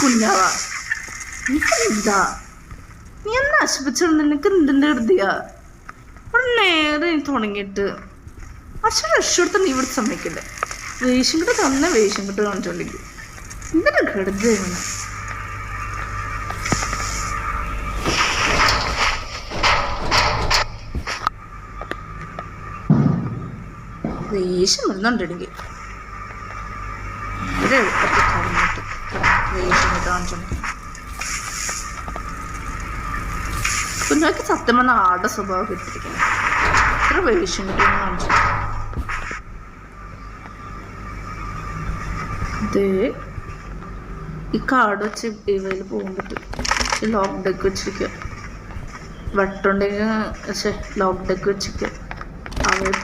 കുഞ്ഞാവാ എന്താ നീ ഒന്ന് നശിപ്പിച്ചിട്ട് നിനക്ക് എന്തിൻ്റെ ഹൃദയ ഒരു നേരെ തുടങ്ങിയിട്ട് അച്ഛൻ രക്ഷപ്പെടുത്താൻ നീ ഇവിടെ സമ്മതിക്കില്ല. വേഷം കിട്ട് തന്നെ വേഷം കിട്ട് കാണിച്ചോണ്ടിരിക്കും. എന്തിനാ ഹൃദയം ദേഷ്യം വരുന്നുണ്ടെങ്കിൽ എളുപ്പത്തിൽ തുറന്നിട്ട് ദേഷ്യം കിട്ട് കാണിച്ചോണ്ടിരിക്കും. കുഞ്ഞാക്ക് സത്യം പറഞ്ഞ ആടെ സ്വഭാവം കിട്ടിയിരിക്കണം. എത്ര വേഷം കിട്ടുമെന്ന് കാണിച്ചു. ഇത് ഈ കാർഡ് വെച്ച് ഇവയിൽ പോകാൻ പറ്റും. ലോക്ക് ഡെക്ക് വെച്ചിരിക്കുക വട്ടുണ്ടെങ്കിൽ ലോക്ക് ഡെക്ക് വെച്ചിരിക്കുക അവയിൽ